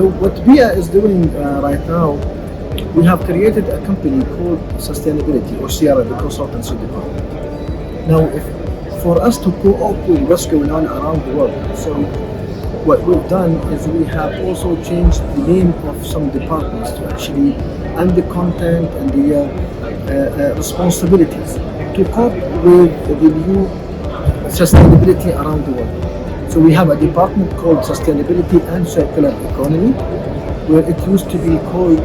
So what BEEAH is doing right now, we have created a company called Sustainability, or Sierra, the consultancy department. Now, if for us to co-op with what's going on around the world, so what we've done is we have also changed the name of some departments to actually, and the content and the responsibilities to cope with the new sustainability around the world. So we have a department called Sustainability and Circular Economy, where it used to be called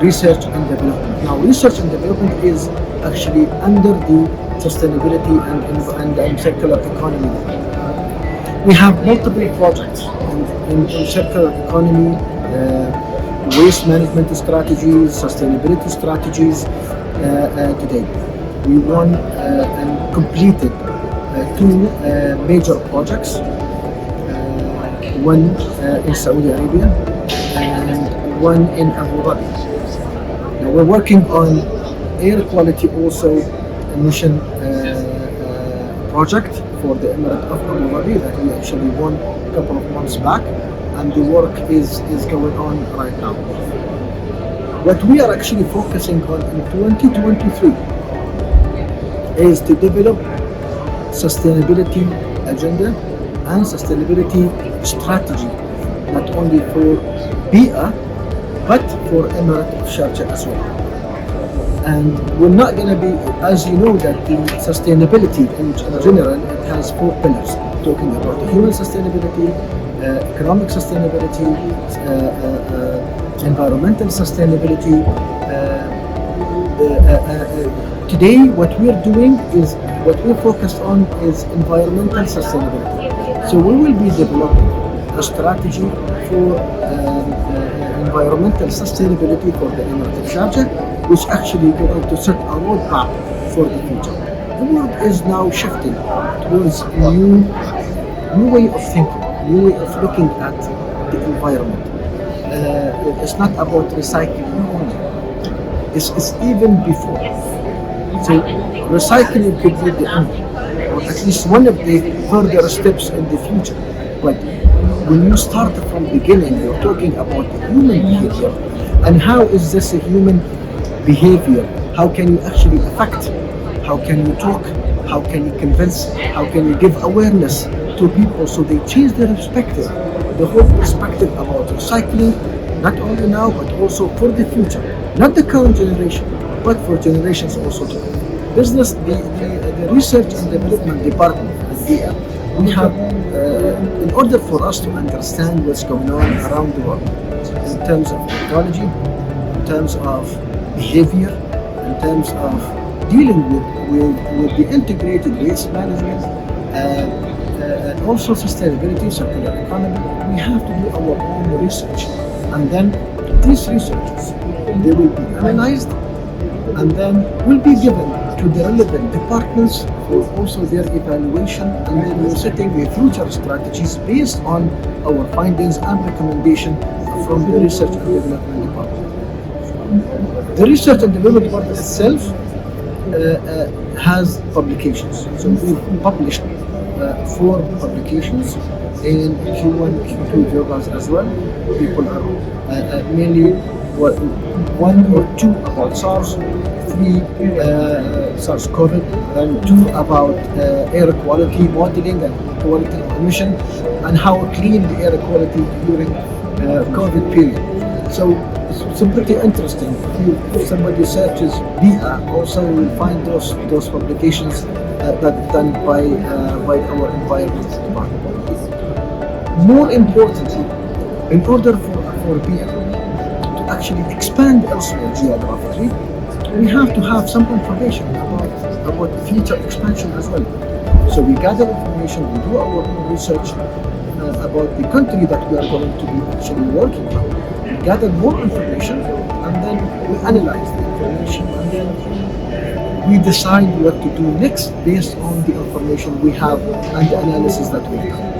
Research and Development. Now, Research and Development is actually under the Sustainability and Circular Economy. We have multiple projects in circular economy, waste management strategies, sustainability strategies today. We won and completed two major projects, one in Saudi Arabia and one in Abu Dhabi. Now we're working on air quality also emission project for the Emirate of Abu Dhabi that we actually won a couple of months back, and the work is going on right now. What we are actually focusing on in 2023 is to develop sustainability agenda and sustainability strategy, not only for BEEAH but for Emirate of Sharjah as well. And we're not going to be, as you know, that the sustainability in general, it has four pillars, talking about the human sustainability, economic sustainability, environmental sustainability. Today, what we're doing is, what we're focused on is environmental sustainability. So we will be developing a strategy for environmental sustainability for the Emirate of Sharjah, which actually going to set a roadmap for the future. The world is now shifting towards a new way of thinking, a new way of looking at the environment. It's not about recycling only. It's even before. So recycling could be the end, or at least one of the further steps in the future. But when you start from the beginning, you're talking about human behavior, and how is this a human behavior? How can you actually affect? How can you talk? How can you convince? How can you give awareness to people so they change their perspective, the whole perspective about recycling, not only now but also for the future, not the current generation, but for generations also to come. The research and development department at BEEAH, we have, in order for us to understand what's going on around the world in terms of technology, in terms of behavior, in terms of dealing with the integrated waste management, and also sustainability, circular economy, we have to do our own research. And then these researches, they will be analyzed and then will be given to the relevant departments for also their evaluation, and then we're setting the future strategies based on our findings and recommendation from the research and development department. The research and development department itself has publications. So we've published 4 publications in Q1, Q2 journals as well. People are mainly 1 or 2 about SARS, 3 SARS-CoV, and 2 about air quality modeling and quality emission, and how clean the air quality during COVID period. So it's pretty interesting. If somebody searches BEEAH, also will find those publications that done by our environment department. More importantly, in order for BEEAH to actually expand elsewhere geographically, we have to have some information about future expansion as well. So we gather information, we do our own research about the country that we are going to be actually working on. We gather more information, and then we analyze the information, and then we decide what to do next based on the information we have and the analysis that we've done.